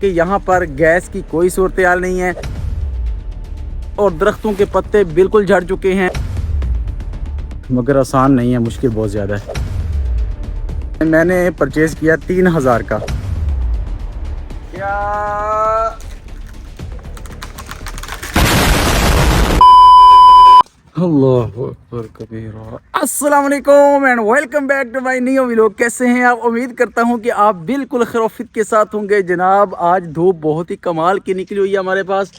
कि यहाँ पर गैस की कोई सूरत हाल नहीं है और दरख्तों के पत्ते बिल्कुल झड़ चुके हैं, मगर आसान नहीं है, मुश्किल बहुत ज़्यादा है। मैंने परचेज़ किया 3000 का। क्या अस्सलाम वालेकुम and welcome back to my new vlog. कैसे हैं आप? उम्मीद करता हूं कि आप बिल्कुल खैरियत के साथ होंगे। जनाब, आज धूप बहुत ही कमाल की निकली हुई है हमारे पास।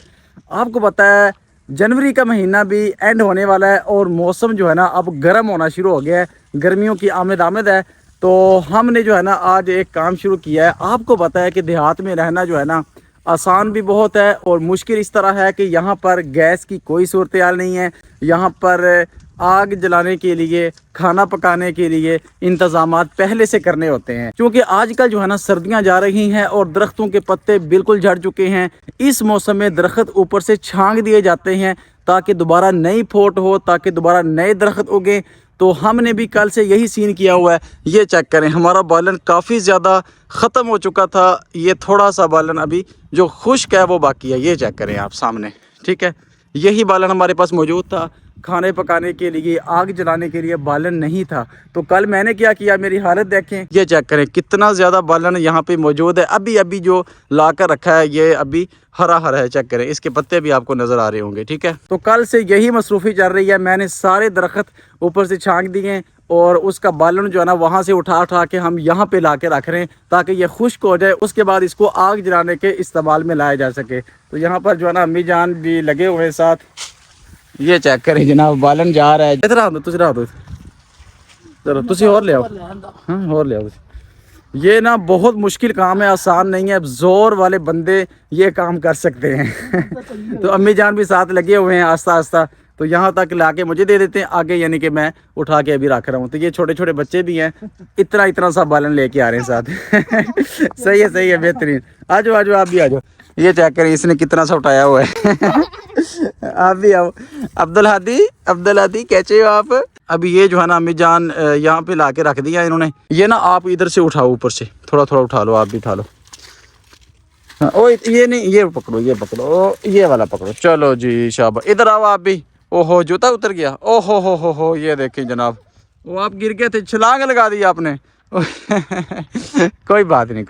आपको पता है जनवरी का महीना भी एंड होने वाला है और मौसम जो है ना अब गर्म होना शुरू हो गया है, गर्मियों की आमद है। तो हमने जो है ना आज एक काम शुरू किया है। आपको पता है कि देहात में रहना जो है ना आसान भी बहुत है और मुश्किल इस तरह है कि यहाँ पर गैस की कोई सूरत हाल नहीं है। यहाँ पर आग जलाने के लिए, खाना पकाने के लिए इंतज़ामात पहले से करने होते हैं, क्योंकि आजकल जो है ना सर्दियाँ जा रही हैं और दरख्तों के पत्ते बिल्कुल झड़ चुके हैं। इस मौसम में दरख्त ऊपर से छांग दिए जाते हैं ताकि दोबारा नई फोट हो, ताकि दोबारा नए दरख्त उगे। तो हमने भी कल से यही सीन किया हुआ है। ये चेक करें, हमारा बालन काफ़ी ज़्यादा ख़त्म हो चुका था। ये थोड़ा सा बालन अभी जो खुश्क है वो बाकी है। ये चेक करें आप सामने, ठीक है। यही बालन हमारे पास मौजूद था। खाने पकाने के लिए, आग जलाने के लिए बालन नहीं था। तो कल मैंने क्या किया, मेरी हालत देखें। ये चेक करें कितना ज़्यादा बालन यहाँ पे मौजूद है। अभी जो ला कर रखा है ये अभी हरा हरा है। चेक करें, इसके पत्ते भी आपको नज़र आ रहे होंगे, ठीक है। तो कल से यही मसरूफ़ी चल रही है। मैंने सारे दरख्त ऊपर से छांक दिए और उसका बालन जो है ना वहाँ से उठा के हम यहाँ पे ला के रख रहे हैं ताकि ये खुश्क हो जाए। उसके बाद इसको आग जलाने के इस्तेमाल में लाया जा सके। तो यहाँ पर जो है ना अम्मी जान भी लगे हुए हैं साथ। ये चेक करें जनाब, बालन जा रहा है। इधर आओ, चलो तुसी और ले आओ। हाँ, और ले आओ। ये ना बहुत मुश्किल काम है, आसान नहीं है। जोर वाले बंदे ये काम कर सकते हैं। तो अम्मी जान भी साथ लगे हुए हैं आस्ता आस्ता। तो यहाँ तक लाके मुझे दे देते हैं आगे, यानी कि मैं उठा के अभी रख रहा हूँ। तो ये छोटे छोटे बच्चे भी हैं, इतना सा बालन लेके आ रहे हैं साथ। सही है, बेहतरीन। आ जाओ आप भी आ जाओ। ये चेक करें इसने कितना सा उठाया हुआ है। आप भी आओ। अब्दुल हादी कैसे हो आप? अभी ये जो है ना अम्मी जान यहाँ पे ला के रख दिया इन्होंने। ये ना आप इधर से उठाओ, ऊपर से थोड़ा उठा लो। आप भी उठा लो। ओ ये नहीं, ये पकड़ो, ये वाला पकड़ो। चलो जी, शाबाश। इधर आओ आप भी। ओहो, जूता उतर गया। ओहो हो, ये देखें जनाब, वो आप गिर गए थे, छलांग लगा दी आपने। कोई बात नहीं,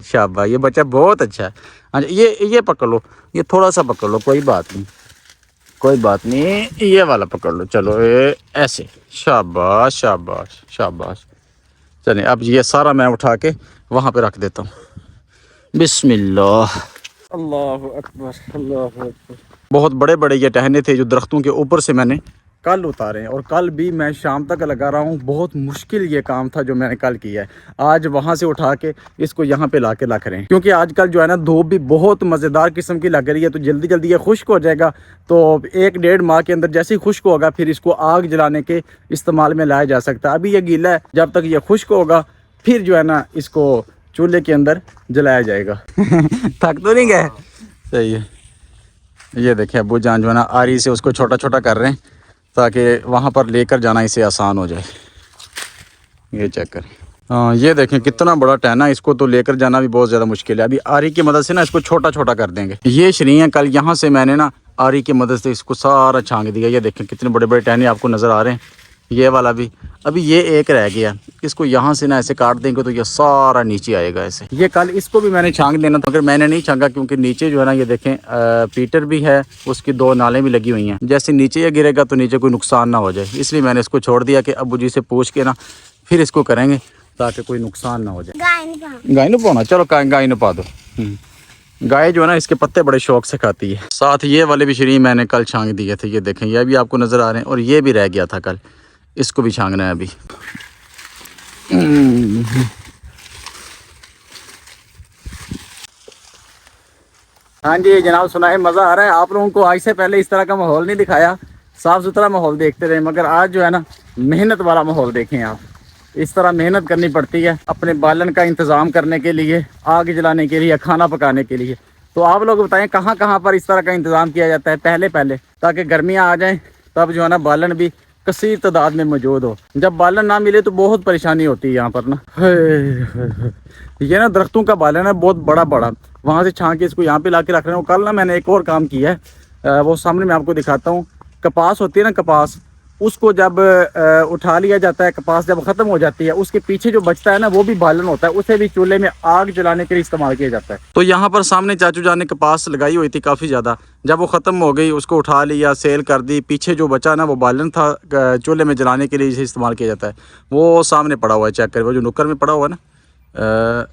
शाबाश, ये बच्चा बहुत अच्छा है। हाँ, ये पकड़ लो, ये थोड़ा सा पकड़ लो, कोई बात नहीं, ये वाला पकड़ लो। चलो ऐसे, शाबाश। चलिए अब ये सारा मैं उठा के वहाँ पे रख देता हूँ। बिस्मिल्लाह, अल्लाहु अकबर। बहुत बड़े ये टहने थे जो दरख्तों के ऊपर से मैंने कल उतारे, और कल भी मैं शाम तक लगा रहा हूँ। बहुत मुश्किल ये काम था जो मैंने कल किया है। आज वहाँ से उठा के इसको यहाँ पे ला के रख रहे हैं, क्योंकि आजकल जो है ना धूप भी बहुत मज़ेदार किस्म की लग रही है। तो जल्दी ये खुश्क हो जाएगा। तो 1-1.5 माह के अंदर जैसे ही खुश्क होगा फिर इसको आग जलाने के इस्तेमाल में लाया जा सकता है। अभी ये गीला है, जब तक ये खुश्क होगा फिर जो है ना इसको चूल्हे के अंदर जलाया जाएगा। थक तो नहीं गए? सही है। ये देखें अब्बू जान जो है ना आरी से उसको छोटा कर रहे हैं ताकि वहाँ पर लेकर जाना इसे आसान हो जाए। ये चेक करें। हाँ, ये देखें कितना बड़ा टहना, इसको तो लेकर जाना भी बहुत ज़्यादा मुश्किल है। अभी आरी की मदद से ना इसको छोटा कर देंगे। ये श्री है, कल यहाँ से मैंने ना आरी की मदद से इसको सारा छांग दिया। ये देखें कितने बड़े टहने आपको नज़र आ रहे हैं। ये वाला भी, अभी ये एक रह गया। इसको यहाँ से ना ऐसे काट देंगे तो ये सारा नीचे आएगा ऐसे। ये कल इसको भी मैंने छांग देना था, मगर मैंने नहीं छांगा क्योंकि नीचे जो है ना ये देखें पीटर भी है, उसकी 2 नालें भी लगी हुई हैं। जैसे नीचे ये गिरेगा तो नीचे कोई नुकसान ना हो जाए, इसलिए मैंने इसको छोड़ दिया कि अब्बू जी से पूछ के ना फिर इसको करेंगे ताकि कोई नुकसान ना हो जाए। गाय न पाना, चलो गाय न पा दो। गाय जो है ना इसके पत्ते बड़े शौक से खाती है। साथ ये वाले भी शरीर मैंने कल छांग दिए थे। ये देखें, ये भी आपको नज़र आ रहे हैं, और ये भी रह गया था कल, इसको भी छांगना है अभी। हाँ जी जनाब, सुनाए, मज़ा आ रहा है। आप लोगों को आज से पहले इस तरह का माहौल नहीं दिखाया, साफ़ सुथरा माहौल देखते रहे, मगर आज जो है ना मेहनत वाला माहौल देखें आप। इस तरह मेहनत करनी पड़ती है अपने बालन का इंतज़ाम करने के लिए, आग जलाने के लिए, खाना पकाने के लिए। तो आप लोग बताएं कहाँ पर इस तरह का इंतज़ाम किया जाता है पहले, ताकि गर्मियाँ आ जाएँ तब जो है ना बालन भी कसीर तादाद में मौजूद हो। जब बालन ना मिले तो बहुत परेशानी होती है यहाँ पर ना। ये ना दरख्तों का बालन है बहुत बड़ा। वहाँ से छान के इसको यहाँ पे ला के रख रहे हैं। कल ना मैंने एक और काम किया है, वो सामने मैं आपको दिखाता हूँ। कपास होती है ना, कपास, उसको जब उठा लिया जाता है, कपास जब ख़त्म हो जाती है, उसके पीछे जो बचता है ना, वो भी बालन होता है, उसे भी चूल्हे में आग जलाने के लिए इस्तेमाल किया जाता है। तो यहाँ पर सामने चाचू जान ने कपास लगाई हुई थी काफ़ी ज़्यादा, जब वो ख़त्म हो गई उसको उठा लिया, सेल कर दी। पीछे जो बचा ना, वो बालन था, चूल्हे में जलाने के लिए इसे इस्तेमाल किया जाता है। वो सामने पड़ा हुआ है, चेक करें, वो जो नुक्कर में पड़ा हुआ है ना,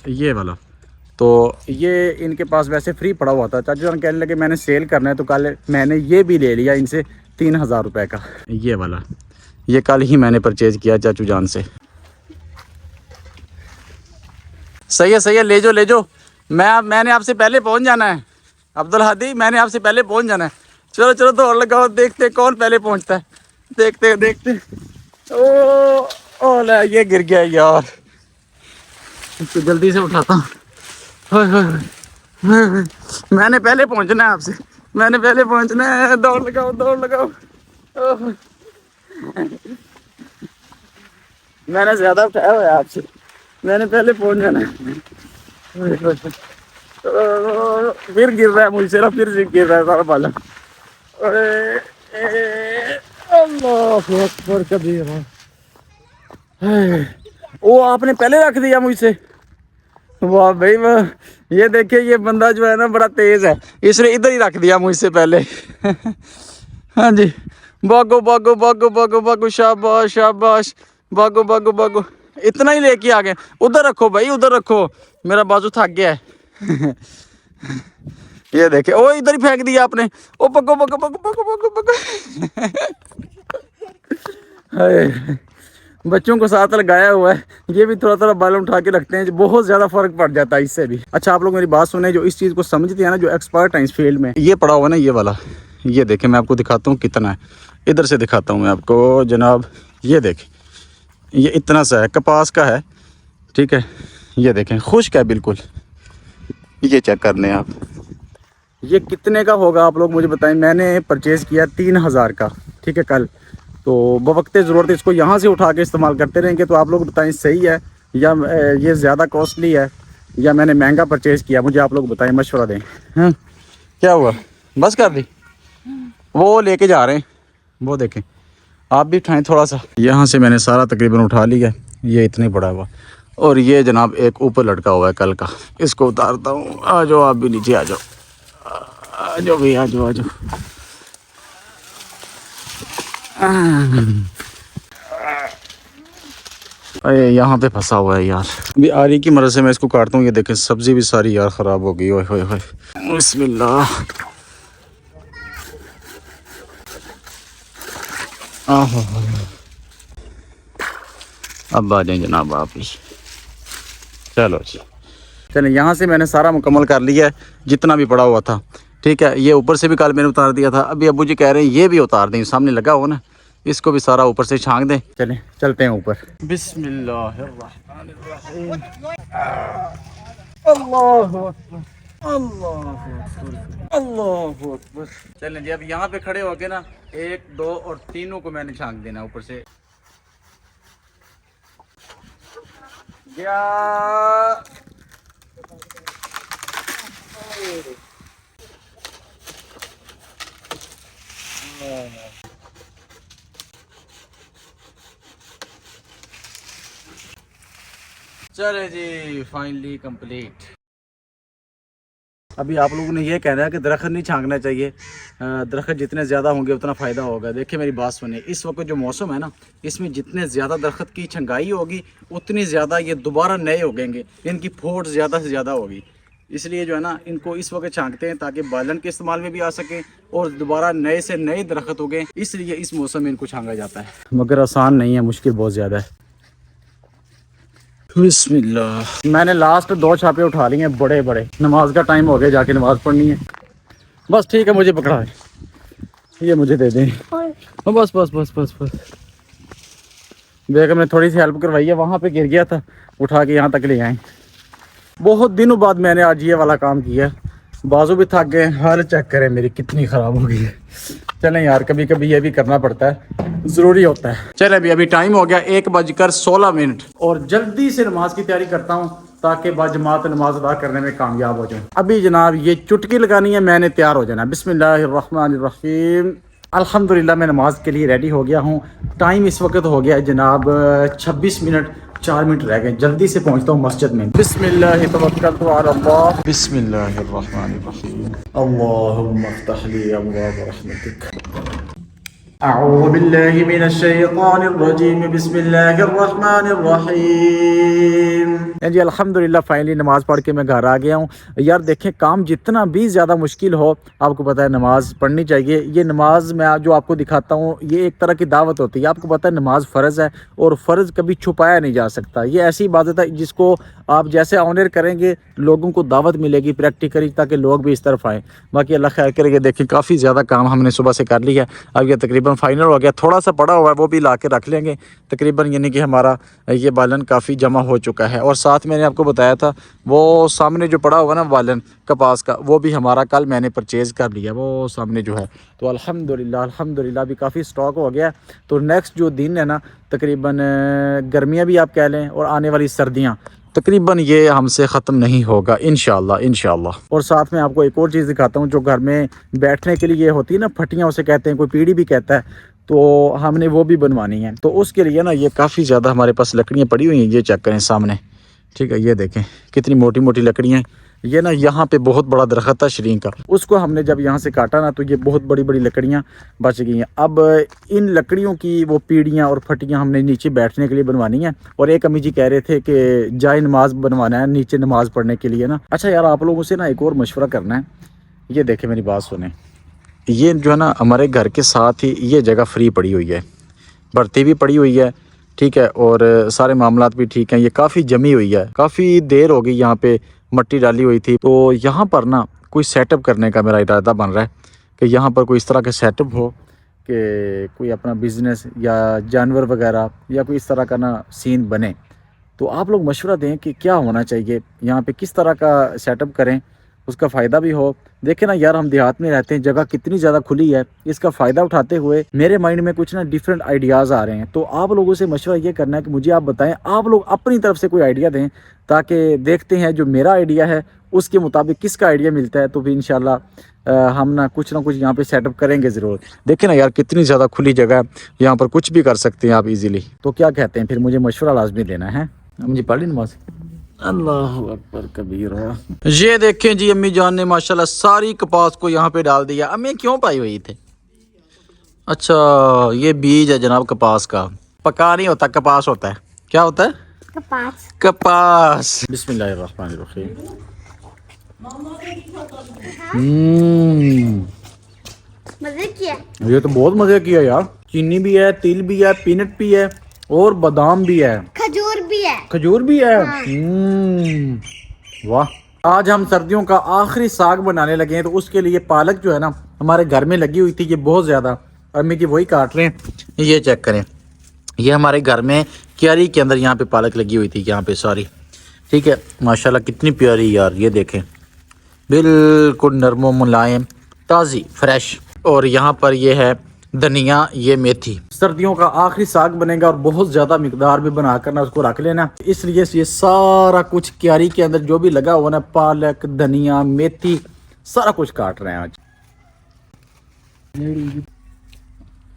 ये वाला। तो ये इनके पास वैसे फ्री पड़ा हुआ था। चाचू जान कहने लगे मैंने सेल करना है, तो कल मैंने ये भी ले लिया इनसे 3000 रुपये का, ये वाला। ये कल ही मैंने परचेज़ किया चाचू जान से। सही है, सही है, ले जाओ। मैंने आपसे पहले पहुंच जाना है अब्दुल हादी, मैंने आपसे पहले पहुंच जाना है। चलो चलो दौड़ लगाओ, देखते कौन पहले पहुंचता है। देखते ओ ले, ये गिर गया यार, इसको जल्दी से उठाता हूँ। मैंने पहले पहुंचना है आपसे, मैंने पहले पहुंचना है। दौड़ लगाओ। मैंने ज़्यादा उठाया हुआ है आपसे, मैंने पहले पहुंच जाना है। फिर गिर रहा है मुझसे ना, फिर गिर रहा है सारा बालन। अरे अल्लाह अकबर कबीरा। वो आपने पहले रख दिया मुझसे, वाह भाई वाह। ये देखिए, ये बंदा जो है ना बड़ा तेज है, इसने इधर ही रख दिया मुझसे पहले। हाँ जी, भागो, शाबाश, भागो। इतना ही लेके आ गए। उधर रखो भाई, उधर रखो, मेरा बाजू थक गया है। ये देखे, ओ इधर ही फेंक दिया आपने। ओ भागो। बच्चों को साथ लगाया हुआ है, ये भी थोड़ा बाल उठा के रखते हैं, बहुत ज़्यादा फ़र्क पड़ जाता है इससे भी। अच्छा, आप लोग मेरी बात सुने, जो इस चीज़ को समझते हैं ना, जो एक्सपर्ट हैं इस फील्ड में, ये पड़ा हुआ ना, ये वाला, ये देखें, मैं आपको दिखाता हूँ कितना है। इधर से दिखाता हूँ मैं आपको जनाब, ये देखें, ये इतना सा है, कपास का है, ठीक है। ये देखें, खुश्क है बिल्कुल। ये चेक कर लें आप, ये कितने का होगा आप लोग मुझे बताएं। मैंने परचेज़ किया 3000 का, ठीक है, कल। तो बवक्ते ज़रूरत इसको यहाँ से उठा के इस्तेमाल करते रहेंगे। तो आप लोग बताएं सही है या ये ज़्यादा कॉस्टली है, या मैंने महंगा परचेज़ किया, मुझे आप लोग बताएं, मशवरा दें। हाँ, क्या हुआ, बस कर दी? वो लेके जा रहे हैं, वो देखें, आप भी उठाएं थोड़ा सा। यहाँ से मैंने सारा तकरीबन उठा लिया, ये इतने बड़ा हुआ। और ये जनाब एक ऊपर लटका हुआ है कल का, इसको उतारता हूँ। आ जाओ आप भी नीचे, आ जाओ भाई, आ जाओ। अरे यहाँ पे फंसा हुआ है यार, भी आरी की मदद से मैं इसको काटता हूँ। ये देखें, सब्जी भी सारी यार ख़राब हो गई। ओए बिस्मिल्लाह। अब आ जाए जनाब आप ही। चलो जी, चलें, यहाँ से मैंने सारा मुकम्मल कर लिया है जितना भी पड़ा हुआ था, ठीक है। ये ऊपर से भी कल मैंने उतार दिया था। अभी अब्बू जी कह रहे हैं ये भी उतार दें, सामने लगा हो ना, इसको भी सारा ऊपर से छांक दें। चलें, चलते हैं ऊपर। बिस्मिल्लाहिर्रहमानिर्रहीम। अल्लाहु अकबर। चलें जी, अब यहाँ पे खड़े होके ना 1, 2 और 3 को मैंने छांक देना ऊपर से। गया। चले जी, फाइनली कंप्लीट। अभी आप लोगों ने ये कहना है कि दरख्त नहीं छांकना चाहिए, दरख्त जितने ज़्यादा होंगे उतना फ़ायदा होगा। देखिए मेरी बात सुनिए, इस वक्त जो मौसम है ना, इसमें जितने ज़्यादा दरख्त की छंगाई होगी उतनी ज़्यादा ये दोबारा नए उगेंगे, इनकी फोट ज़्यादा से ज़्यादा होगी। इसलिए जो है ना, इनको इस वक्त छांकते हैं ताकि बालन के इस्तेमाल में भी आ सकें और दोबारा नए से नए दरख्त उगें, इसलिए इस मौसम में इनको छांका जाता है। मगर आसान नहीं है, मुश्किल बहुत ज़्यादा है। बिस्मिल्लाह। मैंने लास्ट 2 छापे उठा लिए हैं, बड़े बड़े। नमाज का टाइम हो गया, जाके नमाज पढ़नी है। बस ठीक है, मुझे पकड़ा है, ये मुझे दे दें। बस बेगम ने थोड़ी सी हेल्प करवाई है, वहाँ पे गिर गया था, उठा के यहाँ तक ले आए। बहुत दिनों बाद मैंने आज ये वाला काम किया, बाजू भी थक गए। हाल चेक करें मेरी कितनी ख़राब हो गई है। चलें यार, कभी कभी ये भी करना पड़ता है, ज़रूरी होता है। चले अभी टाइम हो गया 1:16 और जल्दी से नमाज की तैयारी करता हूँ ताकि बाजमात नमाज अदा करने में कामयाब हो जाए। अभी जनाब ये चुटकी लगानी है, मैंने तैयार हो जाना। बिस्मिल्लाहिर्रहमानिर्रहीम। अल्हम्दुलिल्लाह मैं नमाज के लिए रेडी हो गया हूँ। टाइम इस वक्त हो गया है जनाब 26 मिनट 4 मिनट रह गए। जल्दी से पहुँचता हूँ मस्जिद में। बिस्मिल्लाहि तवक्कलतु अला अल्लाह। बिस्मिल्लाहिर्रहमानिर्रहीम। अल्लाहुम्मा इफ्तह ली अब्वाब रहमतिक। अऊज़ु बिल्लाहि मिनश्शैतानिर्रजीम। बिस्मिल्लाहिर्रहमानिर्रहीम। जी अल्हम्दुलिल्लाह फाइनली नमाज़ पढ़ के मैं घर आ गया हूँ। यार देखें, काम जितना भी ज़्यादा मुश्किल हो, आपको पता है नमाज़ पढ़नी चाहिए। ये नमाज मैं जो आपको दिखाता हूँ, ये एक तरह की दावत होती है। आपको पता है नमाज फ़र्ज़ है और फ़र्ज़ कभी छुपाया नहीं जा सकता। ये ऐसी इबादत है जिसको आप जैसे ऑनर करेंगे, लोगों को दावत मिलेगी प्रैक्टिकली, ताकि लोग भी इस तरफ आएँ। बाकी अल्लाह खैर करेगा। देखें काफ़ी ज़्यादा काम हमने सुबह से कर लिया है। अब ये तकरीबन फाइनल हो गया। थोड़ा सा पड़ा हुआ है, वो भी ला के रख लेंगे तकरीबन, यानी कि हमारा ये बालन काफ़ी जमा हो चुका है। और साथ मैंने आपको बताया था वो सामने जो पड़ा हुआ ना बालन कपास का, वो भी हमारा कल मैंने परचेज़ कर लिया, वो सामने जो है। तो अल्हम्दुलिल्लाह अभी काफ़ी स्टॉक हो गया। तो नेक्स्ट जो दिन है ना, तकरीबन गर्मियाँ भी आप कह लें और आने वाली सर्दियाँ, तकरीबन ये हमसे ख़त्म नहीं होगा इंशाल्लाह। और साथ में आपको एक और चीज़ दिखाता हूँ, जो घर में बैठने के लिए होती है ना, फटियाँ उसे कहते हैं, कोई पीढ़ी भी कहता है, तो हमने वो भी बनवानी है। तो उसके लिए ना ये काफ़ी ज़्यादा हमारे पास लकड़ियाँ पड़ी हुई हैं। ये चेक करें सामने, ठीक है, ये देखें कितनी मोटी मोटी लकड़ियाँ हैं। ये ना यहाँ पे बहुत बड़ा दरख्त था शरीं का, उसको हमने जब यहाँ से काटा ना, तो ये बहुत बड़ी बड़ी लकड़ियाँ बच गई हैं। अब इन लकड़ियों की वो पीढ़ियाँ और फटियाँ हमने नीचे बैठने के लिए बनवानी है। और एक अम्मी जी कह रहे थे कि जाए नमाज बनवाना है नीचे नमाज पढ़ने के लिए ना। अच्छा यार, आप लोगों से ना एक और मशवरा करना है। ये देखें, मेरी बात सुने, ये जो है ना हमारे घर के साथ ही ये जगह फ्री पड़ी हुई है, भर्ती भी पड़ी हुई है, ठीक है, और सारे मामलात भी ठीक हैं। ये काफ़ी जमी हुई है, काफ़ी देर हो गई यहाँ पे मट्टी डाली हुई थी। तो यहाँ पर ना कोई सेटअप करने का मेरा इरादा बन रहा है कि यहाँ पर कोई इस तरह का सेटअप हो कि कोई अपना बिज़नेस या जानवर वगैरह या कोई इस तरह का ना सीन बने। तो आप लोग मशवरा दें कि क्या होना चाहिए यहाँ पे, किस तरह का सेटअप करें, उसका फ़ायदा भी हो। देखें ना यार, हम देहात में रहते हैं, जगह कितनी ज़्यादा खुली है। इसका फ़ायदा उठाते हुए मेरे माइंड में कुछ ना डिफरेंट आइडियाज़ आ रहे हैं। तो आप लोगों से मशवरा ये करना है कि मुझे आप बताएं, आप लोग अपनी तरफ से कोई आइडिया दें, ताकि देखते हैं जो मेरा आइडिया है उसके मुताबिक किसका आइडिया मिलता है। तो फिर इंशाल्लाह हम ना कुछ यहाँ पे सेटअप करेंगे ज़रूर। देखें ना यार, कितनी ज़्यादा खुली जगह है, यहाँ पर कुछ भी कर सकते हैं आप इजीली। तो क्या कहते हैं, फिर मुझे मशवरा लाजमी देना है। मुझे पढ़ ली नमाज। अल्लाह अकबर कबीरा। ये देखें जी, अम्मी जान ने माशाल्लाह सारी कपास को यहाँ पे डाल दिया। अम्मी क्यों पाई हुई थे? अच्छा, ये बीज है जनाब कपास का। पका नहीं होता, कपास होता है। क्या होता है? कपास। कपास। बिस्मिल्लाहिर्रहमानिर्रहीम। मजे किया। ये तो बहुत मजे किया यार। चीनी भी है, तिल भी है, पीनट भी है और बादाम भी है, खजूर भी है। हाँ। वाह। आज हम सर्दियों का आखिरी साग बनाने लगे हैं। तो उसके लिए पालक जो है ना हमारे घर में लगी हुई थी, ये बहुत ज़्यादा, अम्मी जी वही काट रहे हैं। ये चेक करें, ये हमारे घर में क्यारी के अंदर यहाँ पे पालक लगी हुई थी, यहाँ पे सारी, ठीक है, माशाल्लाह कितनी प्यारी यार। ये देखें, बिल्कुल नरमो मुलायम, ताज़ी फ्रेश। और यहाँ पर ये है धनिया, ये मेथी। सर्दियों का आखिरी साग बनेगा और बहुत ज़्यादा मिकदार में बनाकर ना उसको रख लेना। इसलिए ये सारा कुछ क्यारी के अंदर जो भी लगा हुआ ना, पालक, धनिया, मेथी, सारा कुछ काट रहे हैं आज।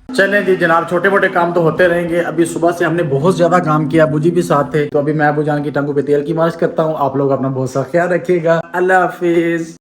चलें जी जनाब, छोटे मोटे काम तो होते रहेंगे। अभी सुबह से हमने बहुत ज़्यादा काम किया, अबूजी भी साथ थे। तो अभी मैं अबू जान की टांगों पे तेल की मालिश करता हूँ। आप लोग अपना बहुत सा ख्याल रखिएगा। अल्लाह हाफिज़।